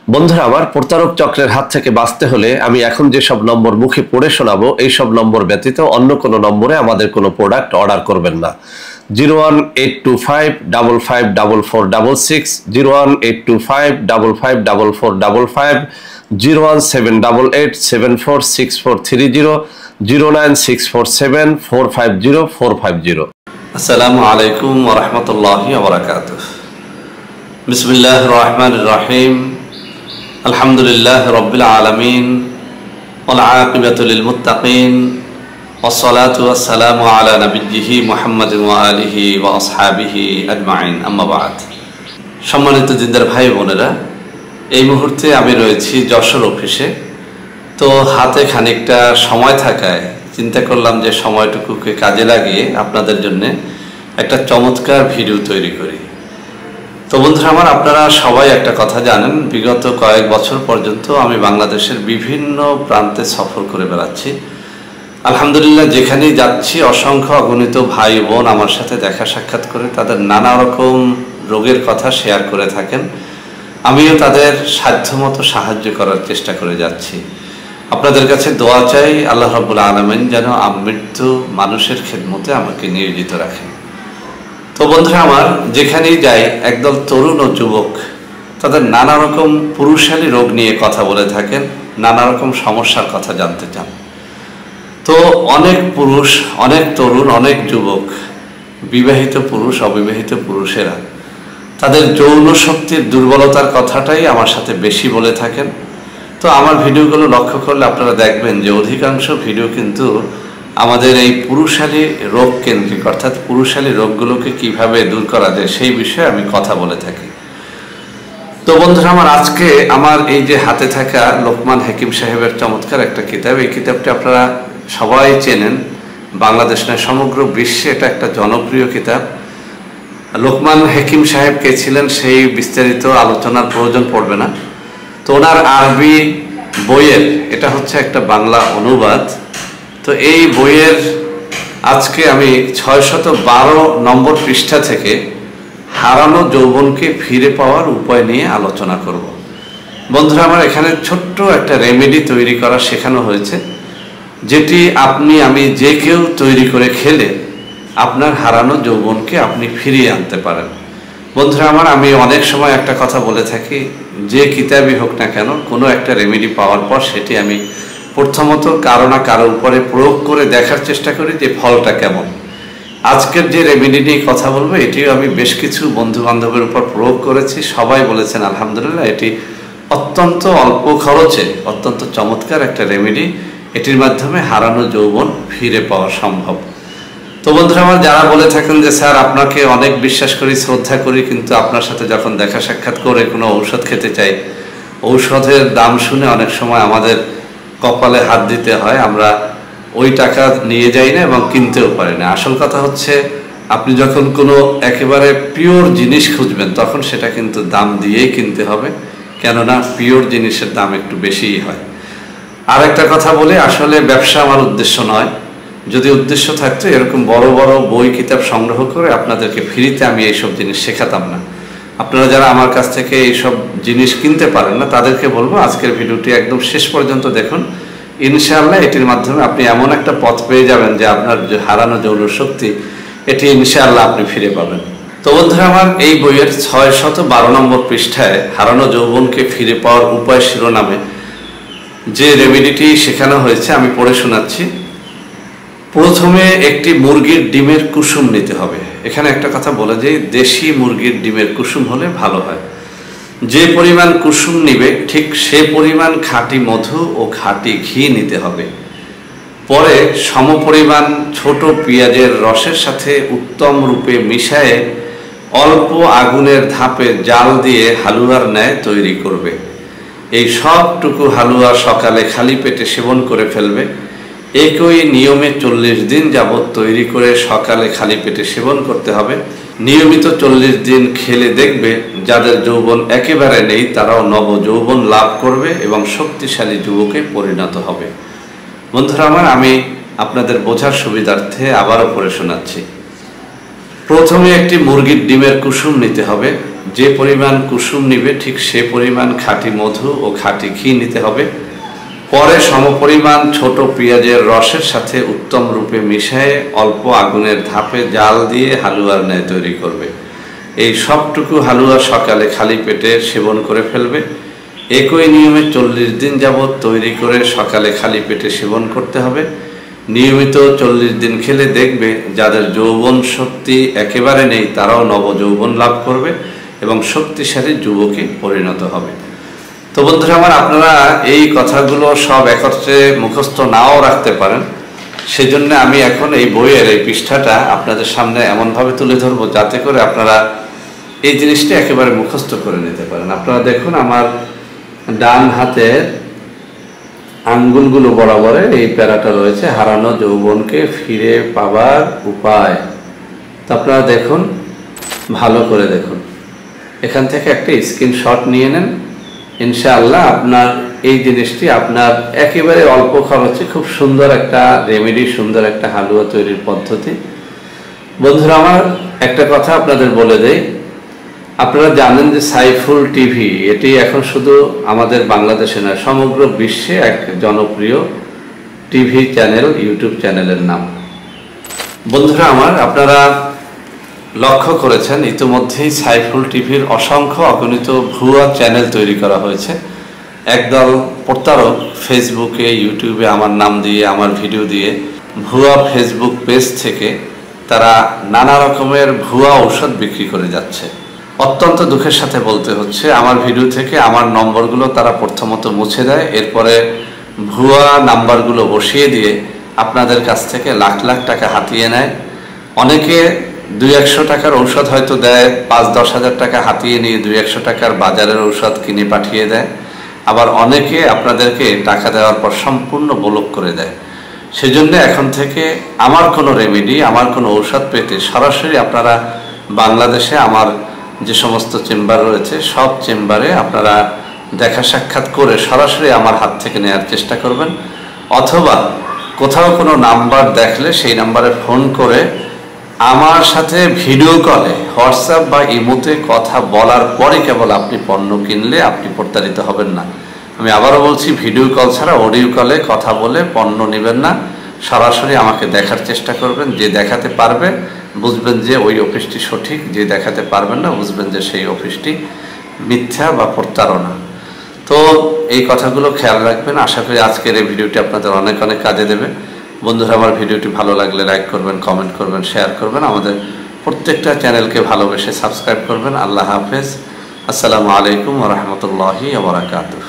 বন্ধুরা আমার, প্রতারক চক্রের হাত থেকে বাঁচতে হলে আমি এখন যেসব নম্বর মুখে পড়ে শোনাবো এই সব নম্বর ব্যতীত অন্য কোনো নম্বরে আমাদের কোনো প্রোডাক্ট অর্ডার করবেন না। 01825554466, 01825554455, 01788746430, 09647450450। আসসালামু আলাইকুম ওয়া রাহমাতুল্লাহি ওয়া বারাকাতুহু। বিসমিল্লাহির রহমানির রহিম। আলহামদুলিল্লাহি রাব্বিল আলামিন ওয়াল আকিবাতু লিল মুত্তাকিন ওয়াস সালাতু ওয়াস সালামু আলা নাবিয়্যিহি মুহাম্মাদিন ওয়া আলিহি ওয়া আসহাবিহি আজমাইন, আম্মা বা'দ। সম্মানিত জিন্দার ভাই বোনেরা, এই মুহূর্তে আমি রয়েছি যশোর অফিসে। তো হাতে খানিকটা সময় থাকায় চিন্তা করলাম যে সময়টুকুকে কাজে লাগিয়ে আপনাদের জন্য একটা চমৎকার ভিডিও তৈরি করি। তো বন্ধুরা আমার, আপনারা সবাই একটা কথা জানেন, বিগত কয়েক বছর পর্যন্ত আমি বাংলাদেশের বিভিন্ন প্রান্তে সফর করে বেড়াচ্ছি। আলহামদুলিল্লাহ, যেখানেই যাচ্ছি অসংখ্য অগণিত ভাই বোন আমার সাথে দেখা সাক্ষাৎ করে তাদের নানা রকম রোগের কথা শেয়ার করে থাকেন। আমিও তাদের সাধ্যমতো সাহায্য করার চেষ্টা করে যাচ্ছি। আপনাদের কাছে দোয়া চাই, আল্লাহ রাব্বুল আলামিন যেন আমৃত্যু মানুষের খেদমতে আমাকে নিয়োজিত রাখেন। তো বন্ধুরা আমার, যেখানেই যাই একদল তরুণ ও যুবক তাদের নানা রকম পুরুষালী রোগ নিয়ে কথা বলে থাকেন, নানা রকম সমস্যার কথা জানতে চান। তো অনেক পুরুষ, অনেক তরুণ, অনেক যুবক, বিবাহিত পুরুষ, অবিবাহিত পুরুষেরা তাদের যৌন শক্তির দুর্বলতার কথাটাই আমার সাথে বেশি বলে থাকেন। তো আমার ভিডিওগুলো লক্ষ্য করলে আপনারা দেখবেন যে অধিকাংশ ভিডিও কিন্তু আমাদের এই পুরুষালী রোগ কেন্দ্রিক, অর্থাৎ পুরুষালী রোগগুলোকে কিভাবে দূর করা যায় সেই বিষয়ে আমি কথা বলে থাকি। তো বন্ধুরা আমার, আজকে আমার এই যে হাতে থাকা লোকমান হাকিম সাহেবের চমৎকার একটা কিতাব, এই কিতাবটি আপনারা সবাই চেনেন, বাংলাদেশ নয় সমগ্র বিশ্বে এটা একটা জনপ্রিয় কিতাব। লোকমান হাকিম সাহেব কে ছিলেন সেই বিস্তারিত আলোচনার প্রয়োজন পড়বে না। তো ওনার আরবি বইয়ের এটা হচ্ছে একটা বাংলা অনুবাদ। তো এই বইয়ের আজকে আমি 612 নম্বর পৃষ্ঠা থেকে হারানো যৌবনকে ফিরে পাওয়ার উপায় নিয়ে আলোচনা করব। বন্ধুরা আমার, এখানে ছোট্ট একটা রেমেডি তৈরি করা শেখানো হয়েছে, যেটি আমি যে কেউ তৈরি করে খেলে আপনার হারানো যৌবনকে আপনি ফিরিয়ে আনতে পারেন। বন্ধুরা আমার, আমি অনেক সময় একটা কথা বলে থাকি, যে কিতাবই হোক না কেন, কোনো একটা রেমেডি পাওয়ার পর সেটি আমি প্রথমত কারো না কারো উপরে প্রয়োগ করে দেখার চেষ্টা করি যে ফলটা কেমন। আজকের যে রেমেডি নিয়ে কথা বলবো এটিও আমি বেশ কিছু বন্ধু বান্ধবের উপর প্রয়োগ করেছি, সবাই বলেছেন আলহামদুলিল্লাহ এটি অত্যন্ত অল্প খরচে অত্যন্ত চমৎকার একটা রেমেডি, এটির মাধ্যমে হারানো যৌবন ফিরে পাওয়া সম্ভব। তো বন্ধুরা আমার, যারা বলে থাকেন যে স্যার আপনাকে অনেক বিশ্বাস করি, শ্রদ্ধা করি, কিন্তু আপনার সাথে যখন দেখা সাক্ষাৎ করে কোনো ঔষধ খেতে চাই, ঔষধের দাম শুনে অনেক সময় আমাদের কপালে হাত দিতে হয়, আমরা ওই টাকা নিয়ে যাই না এবং কিনতেও পারি না। আসল কথা হচ্ছে, আপনি যখন কোনো একেবারে পিওর জিনিস খুঁজবেন তখন সেটা কিন্তু দাম দিয়েই কিনতে হবে, কেননা পিওর জিনিসের দাম একটু বেশিই হয়। আর একটা কথা বলি, আসলে ব্যবসা আমার উদ্দেশ্য নয়। যদি উদ্দেশ্য থাকতো এরকম বড় বড় বই কিতাব সংগ্রহ করে আপনাদেরকে ফ্রিতে আমি এইসব জিনিস শেখাতাম না। আপনারা যারা আমার কাছ থেকে এইসব জিনিস কিনতে পারেন না তাদেরকে বলবো আজকের ভিডিওটি একদম শেষ পর্যন্ত দেখুন। ইনশাআল্লাহ এটির মাধ্যমে আপনি এমন একটা পথ পেয়ে যাবেন যে আপনার যে হারানো যৌন শক্তি এটি ইনশাআল্লাহ আপনি ফিরে পাবেন। তো বন্ধুরা আমার, এই বইয়ের 612 নম্বর পৃষ্ঠায় হারানো যৌবনকে ফিরে পাওয়ার উপায় শিরোনামে যে রেমেডিটি শেখানো হয়েছে আমি পড়ে শোনাচ্ছি। প্রথমে একটি মুরগির ডিমের কুসুম নিতে হবে। এখানে একটা কথা বলে যে দেশি মুরগির ডিমের কুসুম হলে ভালো হয়। যে পরিমাণ কুসুম নিবে ঠিক সে পরিমাণ খাঁটি মধু ও খাঁটি ঘি নিতে হবে। পরে সমপরিমাণ ছোট পেঁয়াজের রসের সাথে উত্তম রূপে মিশায়ে অল্প আগুনের ধাপে জাল দিয়ে হালুয়ার ন্যায় তৈরি করবে। এই সবটুকু হালুয়া সকালে খালি পেটে সেবন করে ফেলবে। একই নিয়মে 40 দিন যাবৎ তৈরি করে সকালে খালি পেটে সেবন করতে হবে। নিয়মিত 40 দিন খেলে দেখবে যাদের যৌবন একেবারে নেই তারাও নব যৌবন লাভ করবে এবং শক্তিশালী যুবকে পরিণত হবে। বন্ধুরা আমার, আমি আপনাদের বোঝার সুবিধার্থে আবারও পড়ে শোনাচ্ছি। প্রথমে একটি মুরগির ডিমের কুসুম নিতে হবে। যে পরিমাণ কুসুম নিবে ঠিক সে পরিমাণ খাঁটি মধু ও খাঁটি ঘি নিতে হবে। পরে সমপরিমাণ ছোট পেঁয়াজের রসের সাথে উত্তম রূপে মিশিয়ে অল্প আগুনের ধাপে জাল দিয়ে হালুয়ার ন্যায় তৈরি করবে। এই সবটুকু হালুয়া সকালে খালি পেটে সেবন করে ফেলবে। একই নিয়মে 40 দিন যাবৎ তৈরি করে সকালে খালি পেটে সেবন করতে হবে। নিয়মিত 40 দিন খেলে দেখবে যাদের যৌবন শক্তি একেবারে নেই তারাও নবযৌবন লাভ করবে এবং শক্তিশালী যুবকে পরিণত হবে। তো বন্ধুরা আমার, আপনারা এই কথাগুলো সব একত্রে মুখস্থ নাও রাখতে পারেন, সেজন্য আমি এখন এই বইয়ের এই পৃষ্ঠাটা আপনাদের সামনে এমনভাবে তুলে ধরবো যাতে করে আপনারা এই জিনিসটা একেবারে মুখস্থ করে নিতে পারেন। আপনারা দেখুন আমার ডান হাতের আঙ্গুলগুলো বরাবরে এই প্যারাটা রয়েছে, হারানো যৌবনকে ফিরে পাবার উপায়। তো আপনারা দেখুন, ভালো করে দেখুন, এখান থেকে একটা স্ক্রিনশট নিয়ে নেন। ইনশাআল্লাহ আপনার এই জিনিসটি আপনার একেবারে অল্প খরচে খুব সুন্দর একটা রেমেডি, সুন্দর একটা হালুয়া তৈরির পদ্ধতি। বন্ধুরা আমার, একটা কথা আপনাদের বলে দেই, আপনারা জানেন যে সাইফুল টিভি এটি এখন শুধু আমাদের বাংলাদেশে নয়, সমগ্র বিশ্বে এক জনপ্রিয় টিভি চ্যানেল, ইউটিউব চ্যানেলের নাম। বন্ধুরা আমার, আপনারা লক্ষ্য করেছেন ইতিমধ্যেই সাইফুল টিভির অসংখ্য অগণিত ভুয়া চ্যানেল তৈরি করা হয়েছে। একদল প্রতারক ফেসবুকে, ইউটিউবে আমার নাম দিয়ে, আমার ভিডিও দিয়ে, ভুয়া ফেসবুক পেজ থেকে তারা নানা রকমের ভুয়া ঔষধ বিক্রি করে যাচ্ছে। অত্যন্ত দুঃখের সাথে বলতে হচ্ছে, আমার ভিডিও থেকে আমার নম্বরগুলো তারা প্রথমত মুছে দেয়, এরপরে ভুয়া নাম্বারগুলো বসিয়ে দিয়ে আপনাদের কাছ থেকে লাখ লাখ টাকা হাতিয়ে নেয়। অনেকে 200-100 টাকার ঔষধ হয়তো দেয়, 5-10 হাজার টাকা হাতিয়ে নিয়ে 200-100 টাকার বাজারের ঔষধ কিনে পাঠিয়ে দেয়। আবার অনেকে আপনাদেরকে টাকা দেওয়ার পর সম্পূর্ণ ব্লক করে দেয়। সেজন্য এখন থেকে আমার কোনো রেমেডি, আমার কোনো ঔষধ পেতে সরাসরি আপনারা বাংলাদেশে আমার যে সমস্ত চেম্বার রয়েছে সব চেম্বারে আপনারা দেখা সাক্ষাৎ করে সরাসরি আমার হাত থেকে নেওয়ার চেষ্টা করবেন, অথবা কোথাও কোনো নাম্বার দেখলে সেই নাম্বারে ফোন করে আমার সাথে ভিডিও কলে, হোয়াটসঅ্যাপ বা ইমোতে কথা বলার পরে কেবল আপনি পণ্য কিনলে আপনি প্রতারিত হবেন না। আমি আবারও বলছি, ভিডিও কল ছাড়া অডিও কলে কথা বলে পণ্য নেবেন না, সরাসরি আমাকে দেখার চেষ্টা করবেন। যে দেখাতে পারবে বুঝবেন যে ওই অফিসটি সঠিক, যে দেখাতে পারবেন না বুঝবেন যে সেই অফিসটি মিথ্যা বা প্রতারণা। তো এই কথাগুলো খেয়াল রাখবেন। আশা করি আজকের এই ভিডিওটি আপনাদের অনেক অনেক কাজে দেবে। বন্ধুরা আমার, ভিডিওটি ভালো লাগলে লাইক করবেন, কমেন্ট করবেন, শেয়ার করবেন, আমাদের প্রত্যেকটা চ্যানেলকে ভালোবেসে সাবস্ক্রাইব করবেন। আল্লাহ হাফেজ। আসসালামু আলাইকুম ওয়া রাহমাতুল্লাহি ওয়া বারাকাতুহু।